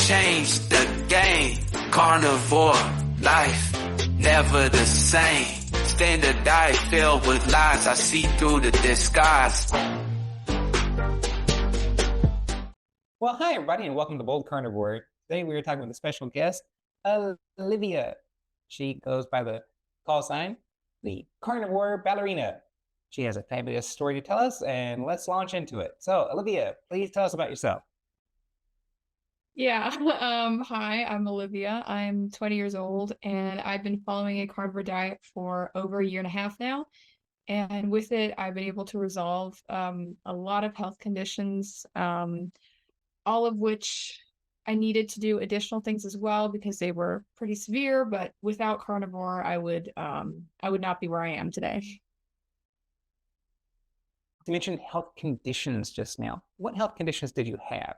change the game. Carnivore life, never the same. Standard diet filled with lies, I see through the disguise. Well, hi everybody, and welcome to Bold Carnivore. Today we are talking with a special guest, Olyveya. She goes by the call sign, the Carnivore Ballerina. She has a fabulous story to tell us, and let's launch into it. So, Olyveya, please tell us about yourself. Yeah. Hi, I'm Olyveya. I'm 20 years old, and I've been following a carnivore diet for over a year and a half now. And with it, I've been able to resolve a lot of health conditions, all of which I needed to do additional things as well because they were pretty severe. But without carnivore, I would not be where I am today. You mentioned health conditions just now. What health conditions did you have?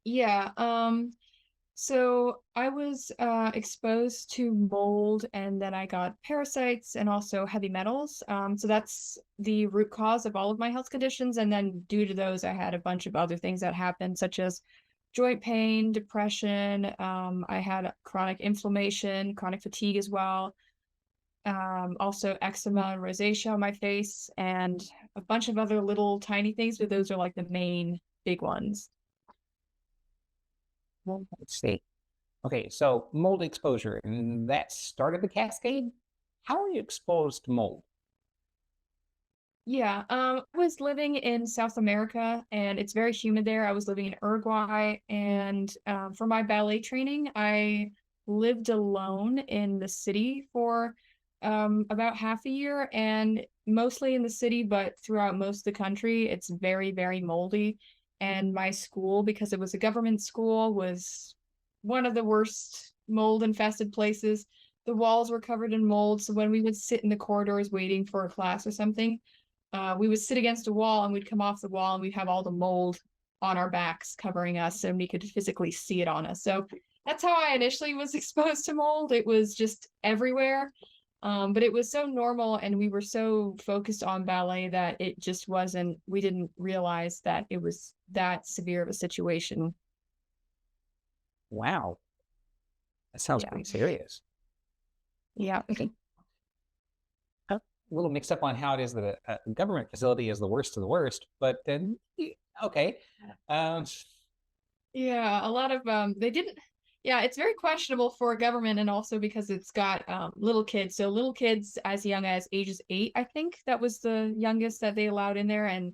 Yeah. So I was exposed to mold, and then I got parasites and also heavy metals. So that's the root cause of all of my health conditions. And then due to those, I had a bunch of other things that happened, such as joint pain, depression. I had chronic inflammation, chronic fatigue as well. Also eczyma and rosacea on my face, and a bunch of other little tiny things, but those are like the main big ones. Well, let's see. Okay, so mold exposure, and that started the cascade. How are you exposed to mold? Yeah, I was living in South America, and it's very humid there. I was living in Uruguay, and for my ballet training, I lived alone in the city for about half a year, and mostly in the city, but throughout most of the country, it's very, very moldy. And my school, because it was a government school, was one of the worst mold infested places. The walls were covered in mold, so when we would sit in the corridors waiting for a class or something, we would sit against a wall and we'd come off the wall and we'd have all the mold on our backs covering us, and we could physically see it on us. So that's how I initially was exposed to mold. It was just everywhere. But it was so normal, and we were so focused on ballet that it just wasn't, we didn't realize that it was that severe of a situation. Wow, that sounds pretty serious. Yeah. Okay. A little mixed up on how it is that a government facility is the worst of the worst, but then, okay. Yeah, a lot of, they didn't, yeah, it's very questionable for a government, and also because it's got little kids. So little kids as young as ages 8, I think that was the youngest that they allowed in there. And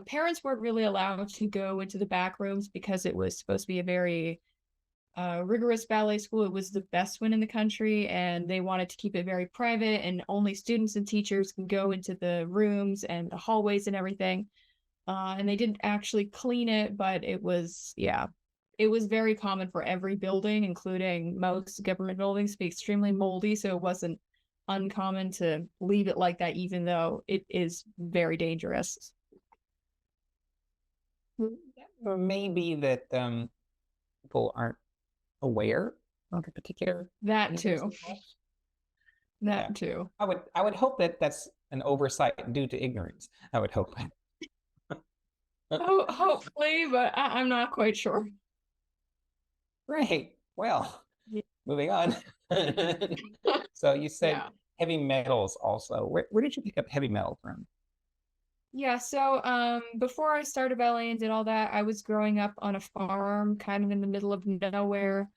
parents weren't really allowed to go into the back rooms because it was supposed to be a very rigorous ballet school. It was the best one in the country, and they wanted to keep it very private, and only students and teachers can go into the rooms and the hallways and everything. And they didn't actually clean it, but it was, yeah, it was very common for every building, including most government buildings, to be extremely moldy. So it wasn't uncommon to leave it like that, even though it is very dangerous. Maybe that people aren't aware of the particular. That too. That too. I would hope that that's an oversight due to ignorance. I would hope. Oh, hopefully, but I'm not quite sure. Right. Well, moving on. So you said heavy metals also. Where did you pick up heavy metal from? Yeah, so before I started ballet and did all that, I was growing up on a farm kind of in the middle of nowhere,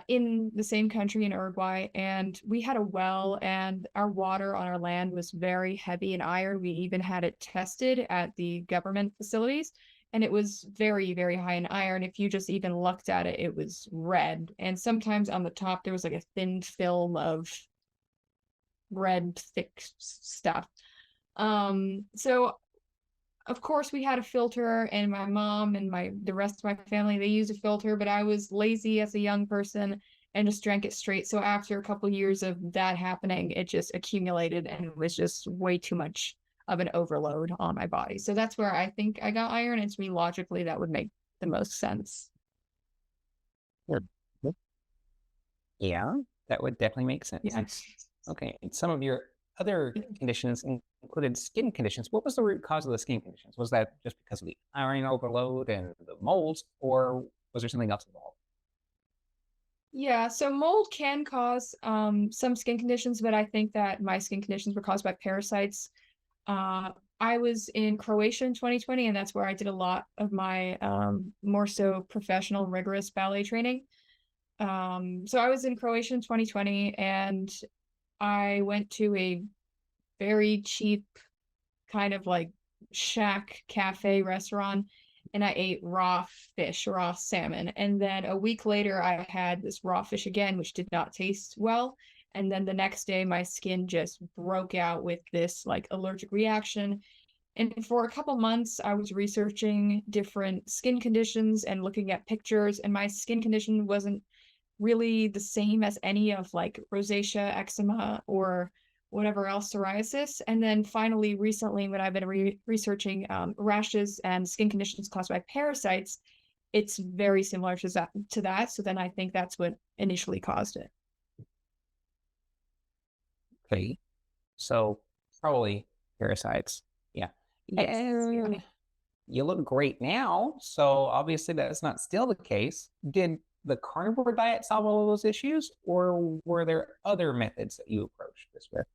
in the same country in Uruguay, and we had a well, and our water on our land was very heavy in iron. We even had it tested at the government facilities, and it was very, very high in iron. If you just even looked at it, it was red. And sometimes on the top, there was like a thin film of red, thick stuff. So of course we had a filter, and my mom and the rest of my family, they used a filter, but I was lazy as a young person and just drank it straight. So after a couple years of that happening, it just accumulated, and it was just way too much of an overload on my body. So that's where I think I got iron, and to me, logically, that would make the most sense. Yeah, that would definitely make sense. Yeah. Okay, and some of your other conditions included skin conditions. What was the root cause of the skin conditions? Was that just because of the iron overload and the molds, or was there something else involved? Yeah, so mold can cause some skin conditions, but I think that my skin conditions were caused by parasites. I was in Croatia in 2020, and that's where I did a lot of my more so professional, rigorous ballet training. So I was in Croatia in 2020, and I went to a very cheap kind of like shack cafe restaurant, and I ate raw fish, raw salmon. And then a week later, I had this raw fish again, which did not taste well. And then the next day, my skin just broke out with this like allergic reaction. And for a couple months, I was researching different skin conditions and looking at pictures, and my skin condition wasn't really the same as any of like rosacea, eczema, or whatever else, psoriasis. And then finally, recently, when I've been researching rashes and skin conditions caused by parasites, it's very similar to that. So then I think that's what initially caused it. Okay, so probably parasites. Yeah. Yeah. You look great now, so obviously that's not still the case. Did the carnivore diet solve all of those issues, or were there other methods that you approached this with?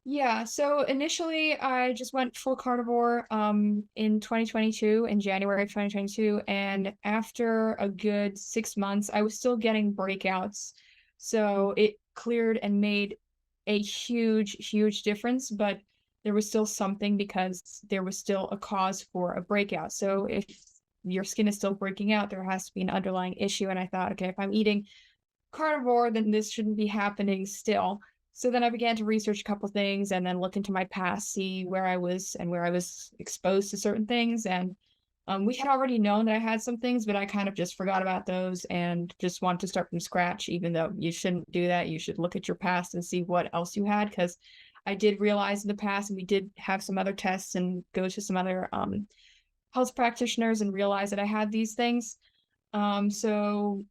Yeah, so initially I just went full carnivore in 2022, in January of 2022, and after a good 6 months, I was still getting breakouts. So it cleared and made a huge, huge difference, but there was still something because there was still a cause for a breakout. So if your skin is still breaking out, there has to be an underlying issue. And I thought, okay, if I'm eating carnivore, then this shouldn't be happening still. So then I began to research a couple things and then look into my past, see where I was and where I was exposed to certain things. And we had already known that I had some things, but I kind of just forgot about those and just wanted to start from scratch, even though you shouldn't do that. You should look at your past and see what else you had, because I did realize in the past, and we did have some other tests and go to some other health practitioners and realize that I had these things. So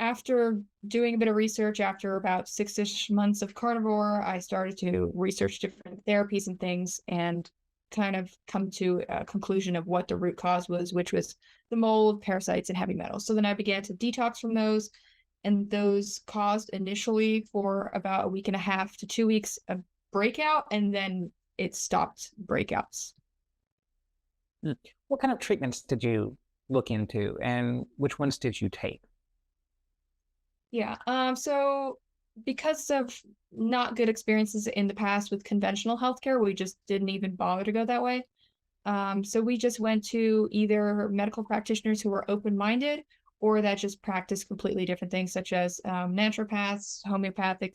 after doing a bit of research, after about 6-ish months of carnivore, I started to research different therapies and things and kind of come to a conclusion of what the root cause was, which was the mold, parasites, and heavy metals. So then I began to detox from those, and those caused initially for about a week and a half to 2 weeks a breakout, and then it stopped breakouts. What kind of treatments did you look into, and which ones did you take? Yeah. So because of not good experiences in the past with conventional healthcare, we just didn't even bother to go that way. So we just went to either medical practitioners who were open-minded or that just practice completely different things, such as naturopaths, homeopathic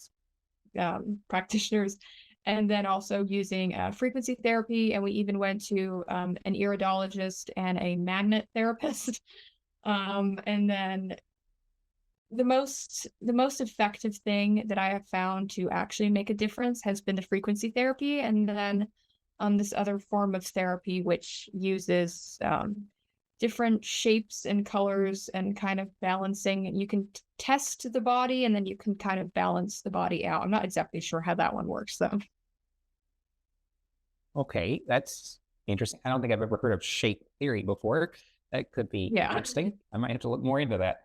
practitioners, and then also using frequency therapy. And we even went to an iridologist and a magnet therapist. And then the most effective thing that I have found to actually make a difference has been the frequency therapy, and then this other form of therapy which uses different shapes and colors and kind of balancing. You can test the body and then you can kind of balance the body out. I'm not exactly sure how that one works though. Okay, that's interesting. I don't think I've ever heard of shape theory before. That could be interesting. I might have to look more into that.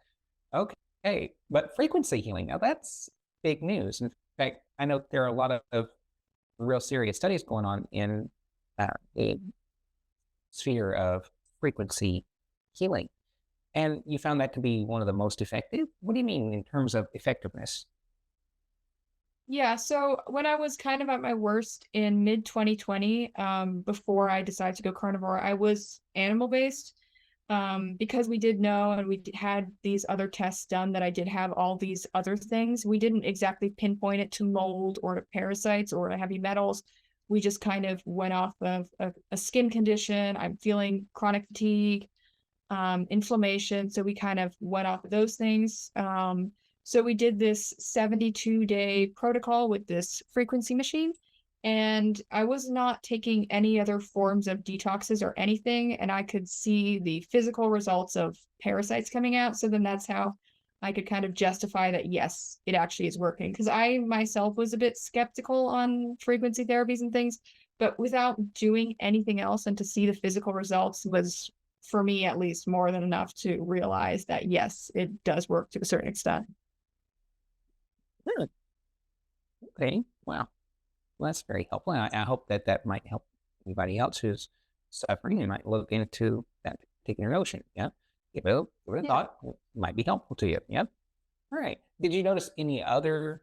Okay, but frequency healing, now that's big news. In fact, I know there are a lot of real serious studies going on in the sphere of frequency healing. And you found that to be one of the most effective? What do you mean in terms of effectiveness? Yeah, so when I was kind of at my worst in mid 2020, before I decided to go carnivore, I was animal based. Because we did know and we had these other tests done that I did have all these other things. We didn't exactly pinpoint it to mold or to parasites or to heavy metals. We just kind of went off of a skin condition. I'm feeling chronic fatigue, inflammation. So we kind of went off of those things. So we did this 72-day protocol with this frequency machine. And I was not taking any other forms of detoxes or anything, and I could see the physical results of parasites coming out. So then that's how I could kind of justify that, yes, it actually is working. Because I myself was a bit skeptical on frequency therapies and things, but without doing anything else and to see the physical results was, for me at least, more than enough to realize that, yes, it does work to a certain extent. Good. Okay. Wow. Well, that's very helpful. And I hope that that might help anybody else who's suffering and might look into that particular notion. Yeah. Give it a thought. It might be helpful to you. Yep. All right. Did you notice any other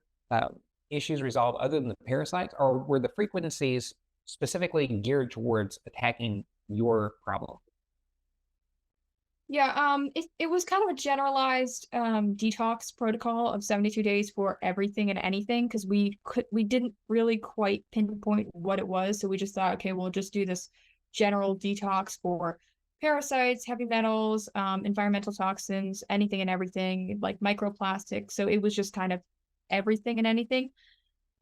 issues resolved other than the parasites, or were the frequencies specifically geared towards attacking your problem? Yeah, it was kind of a generalized detox protocol of 72 days for everything and anything because we didn't really quite pinpoint what it was. So we just thought, okay, we'll just do this general detox for parasites, heavy metals, environmental toxins, anything and everything, like microplastics. So it was just kind of everything and anything.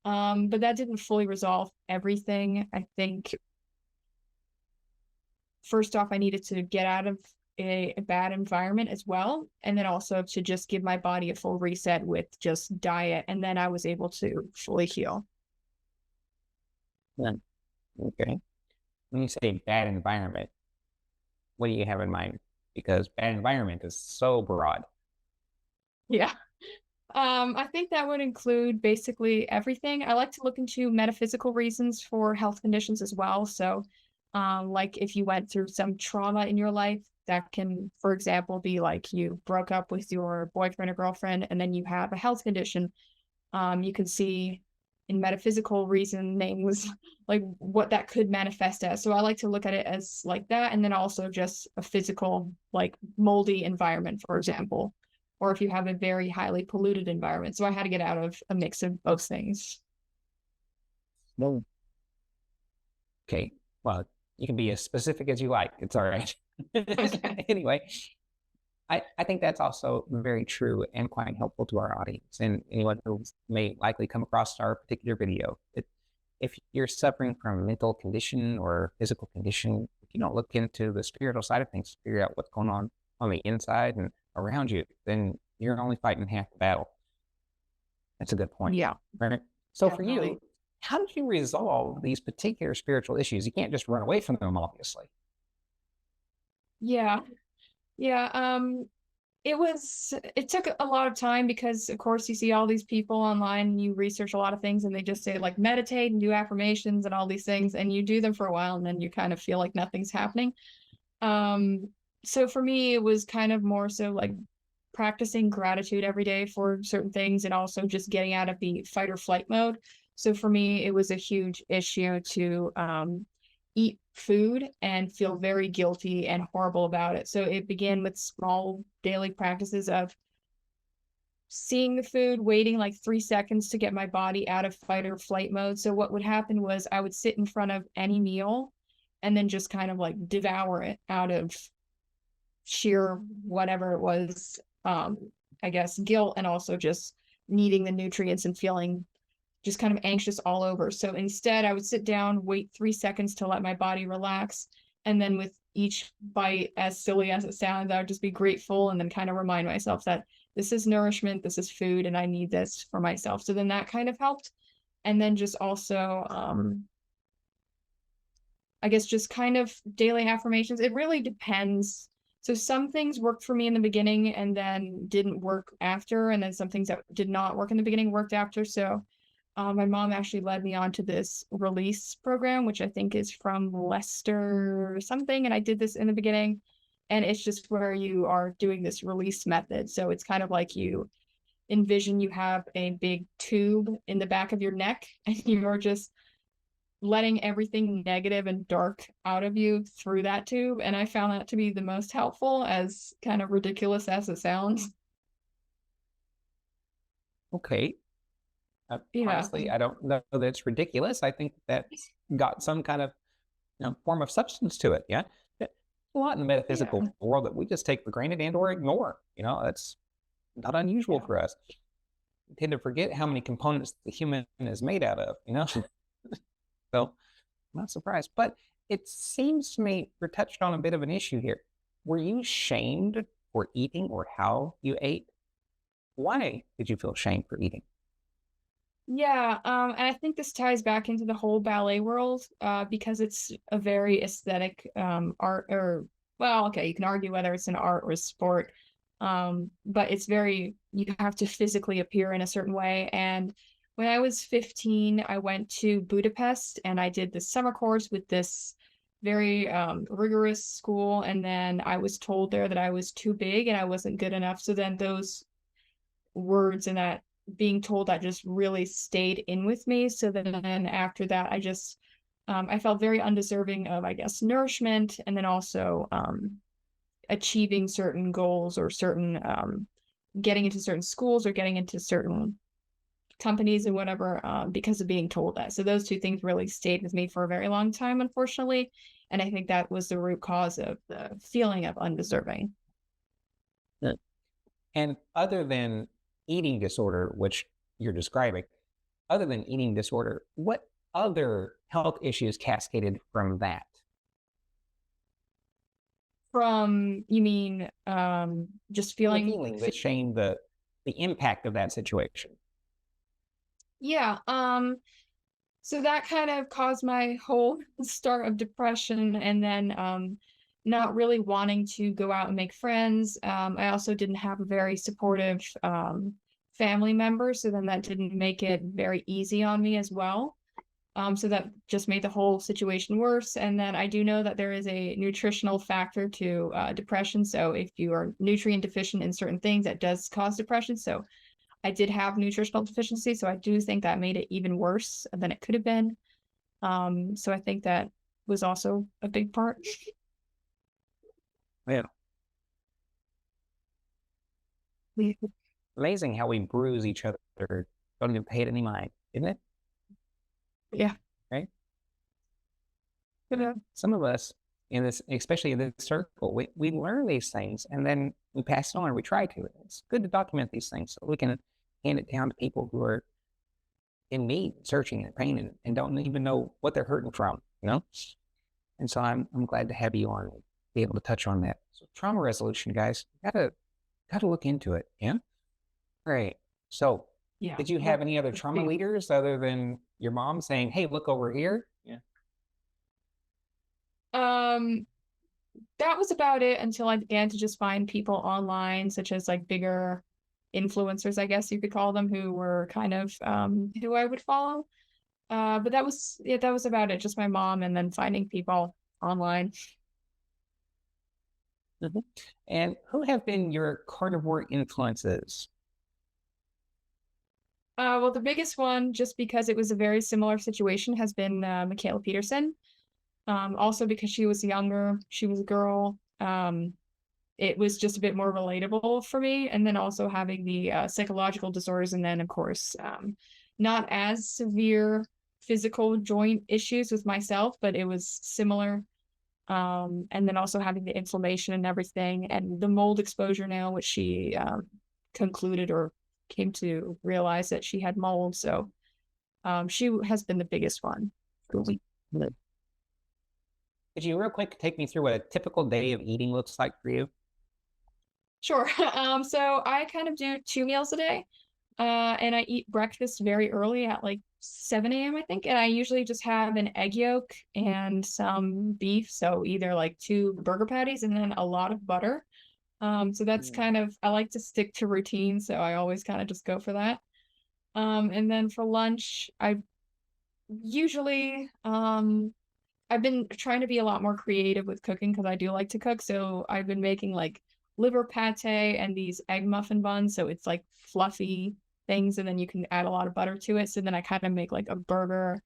But that didn't fully resolve everything. I think first off, I needed to get out of a bad environment as well. And then also to just give my body a full reset with just diet. And then I was able to fully heal. Yeah. Okay. When you say bad environment, what do you have in mind? Because bad environment is so broad. Yeah. I think that would include basically everything. I like to look into metaphysical reasons for health conditions as well. So, like if you went through some trauma in your life, that can, for example, be like you broke up with your boyfriend or girlfriend, and then you have a health condition. You can see in metaphysical reasonings like what that could manifest as. So I like to look at it as like that, and then also just a physical, like moldy environment, for example, or if you have a very highly polluted environment. So I had to get out of a mix of both things. No. Okay. Well, you can be as specific as you like. It's all right. Okay. Anyway, I think that's also very true and quite helpful to our audience and anyone who may likely come across our particular video. If you're suffering from a mental condition or physical condition, if you don't look into the spiritual side of things, figure out what's going on the inside and around you, then you're only fighting half the battle. That's a good point. Yeah. Right. So Definitely. for you, how did you resolve these particular spiritual issues? You can't just run away from them, obviously. Yeah. Yeah. It took a lot of time because of course you see all these people online and you research a lot of things and they just say like meditate and do affirmations and all these things and you do them for a while and then you kind of feel like nothing's happening. So for me it was kind of more so like practicing gratitude every day for certain things and also just getting out of the fight or flight mode. So for me it was a huge issue to eat food and feel very guilty and horrible about it. So it began with small daily practices of seeing the food, waiting like 3 seconds to get my body out of fight or flight mode. So what would happen was I would sit in front of any meal and then just kind of like devour it out of sheer whatever it was, I guess, guilt and also just needing the nutrients and feeling just kind of anxious all over. So instead, I would sit down, wait 3 seconds to let my body relax. And then with each bite, as silly as it sounds, I would just be grateful and then kind of remind myself that this is nourishment, this is food, and I need this for myself. So then that kind of helped. And then just also, I guess, just kind of daily affirmations. It really depends. So some things worked for me in the beginning and then didn't work after. And then some things that did not work in the beginning worked after. So my mom actually led me on to this release program, which I think is from Lester or something. And I did this in the beginning. And it's just where you are doing this release method. So it's kind of like you envision you have a big tube in the back of your neck and you're just letting everything negative and dark out of you through that tube. And I found that to be the most helpful, as kind of ridiculous as it sounds. Okay. Yeah. Honestly, I don't know that it's ridiculous. I think that's got some kind of form of substance to it. Yeah. A lot in the metaphysical world that we just take for granted and or ignore. That's not unusual for us. We tend to forget how many components the human is made out of, So I'm not surprised. But it seems to me we're touched on a bit of an issue here. Were you shamed for eating or how you ate? Why did you feel shame for eating? Yeah, and I think this ties back into the whole ballet world, because it's a very aesthetic art, or well, okay, you can argue whether it's an art or a sport, but it's very, you have to physically appear in a certain way. And when I was 15, I went to Budapest and I did the summer course with this very rigorous school, and then I was told there that I was too big and I wasn't good enough. So then those words and that being told that just really stayed in with me. So then after that, I just I felt very undeserving of, I guess, nourishment, and then also achieving certain goals, or certain getting into certain schools or getting into certain companies and whatever, because of being told that. So those two things really stayed with me for a very long time, unfortunately. And I think that was the root cause of the feeling of undeserving. And other than eating disorder, which you're describing, other than eating disorder, what other health issues cascaded from that? From, you mean just The feeling feeling, the shame, the impact of that situation. Yeah, so that kind of caused my whole start of depression, and then not really wanting to go out and make friends. I also didn't have a very supportive family member, so then that didn't make it very easy on me as well. So that just made the whole situation worse. And then I do know that there is a nutritional factor to depression. So if you are nutrient deficient in certain things, that does cause depression. So I did have nutritional deficiency, so I do think that made it even worse than it could have been. So I think that was also a big part. Yeah. Amazing how we bruise each other, don't even pay it any mind, isn't it? Yeah. Right? You know, some of us in this, especially in this circle, we learn these things and then we pass it on, or we try to. It's good to document these things so we can hand it down to people who are in need, searching and pain, and don't even know what they're hurting from, you know? And so I'm glad to have you on and be able to touch on that. So trauma resolution, guys, gotta look into it. Yeah. Great. So Yeah. did you have any other trauma leaders other than your mom saying, hey, look over here? Yeah. That was about it until I began to just find people online, such as like bigger influencers, I guess you could call them, who were kind of who I would follow. But that was about it, just my mom, and then finding people online. Mm-hmm. And who have been your carnivore influences? Well, the biggest one, just because it was a very similar situation, has been Michaela Peterson. Also because she was younger, she was a girl. It was just a bit more relatable for me. And then also having the psychological disorders, and then of course, not as severe physical joint issues with myself, but it was similar. And then also having the inflammation and everything, and the mold exposure now, which she concluded or came to realize that she had mold. So she has been the biggest one. Could you real quick take me through what a typical day of eating looks like for you? Sure. So I kind of do 2 meals a day. And I eat breakfast very early at like 7 a.m., I think. And I usually just have an egg yolk and some beef. So either like 2 burger patties and then a lot of butter. So that's kind of, I like to stick to routine. So I always kind of just go for that. And then for lunch, I usually, I've been trying to be a lot more creative with cooking because I do like to cook. So I've been making like liver pate and these egg muffin buns. So it's like fluffy things, and then you can add a lot of butter to it. So then I kind of make like a burger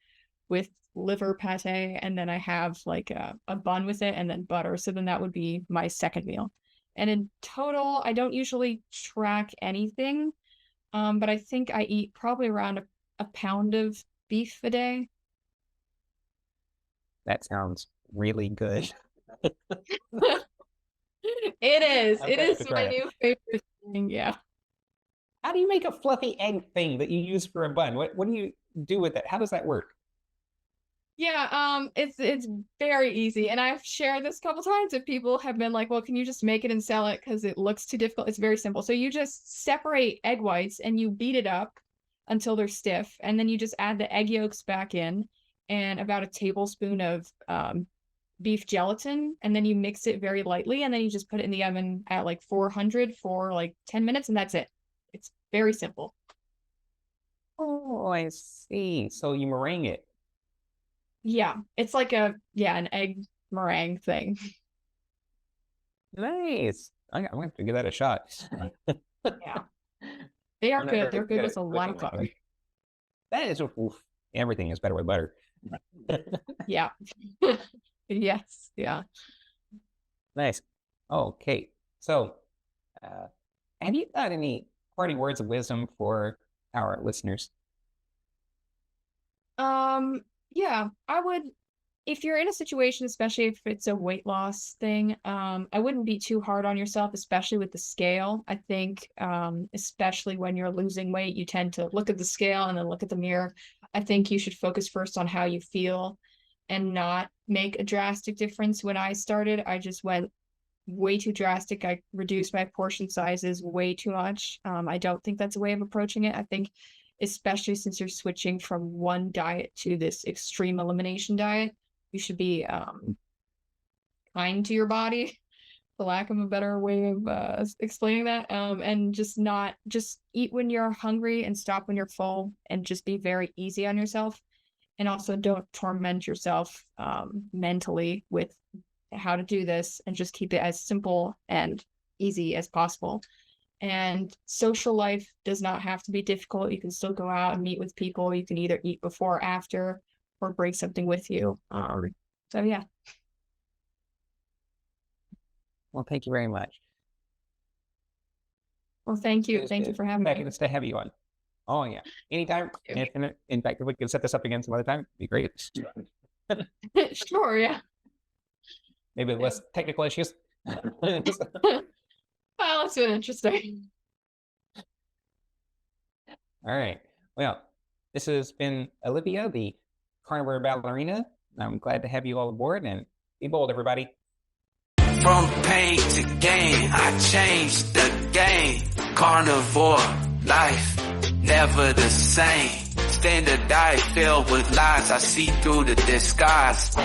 with liver pate, and then I have like a bun with it and then butter. So then that would be my second meal. And in total, I don't usually track anything, but I think I eat probably around a pound of beef a day. That sounds really good. It is. I've It got is to try my it. new favorite thing. Yeah. How do you make a fluffy egg thing that you use for a bun? What do you do with it? How does that work? Yeah, it's very easy. And I've shared this a couple times if people have been like, well, can you just make it and sell it because it looks too difficult? It's very simple. So you just separate egg whites and you beat it up until they're stiff. And then you just add the egg yolks back in and about a tablespoon of beef gelatin. And then you mix it very lightly. And then you just put it in the oven at like 400 for like 10 minutes. And that's it. It's very simple. Oh, I see. So you meringue it. Yeah, it's like an egg meringue thing. Nice. I'm gonna have to give that a shot. Yeah. They are good. They're good with a lot of butter. That is, oof, everything is better with butter. Yeah. Yes. Yeah. Nice. Okay. So, have you got any parting words of wisdom for our listeners? Yeah, I would, if you're in a situation, especially if it's a weight loss thing, I wouldn't be too hard on yourself, especially with the scale. I think, especially when you're losing weight, you tend to look at the scale and then look at the mirror. I think you should focus first on how you feel and not make a drastic difference. When I started, I just went way too drastic. I reduced my portion sizes way too much. I don't think that's a way of approaching it. I think, especially since you're switching from one diet to this extreme elimination diet, you should be kind to your body, for lack of a better way of explaining that, and just eat when you're hungry and stop when you're full, and just be very easy on yourself. And also don't torment yourself mentally with how to do this, and just keep it as simple and easy as possible. And social life does not have to be difficult. You can still go out and meet with people. You can either eat before or after, or bring something with you. So yeah. Well, thank you very much. Well, thank you. Thank you for having me. Nice to have you on. Oh yeah, anytime. In fact, if we could set this up again some other time, it'd be great. Sure, yeah. Maybe less technical issues. Well, that's been interesting. All right. Well, this has been Olyveya, the Carnivore Ballerina. I'm glad to have you all aboard, and be bold, everybody. From pain to gain, I changed the game. Carnivore life, never the same. Standard diet filled with lies, I see through the disguise.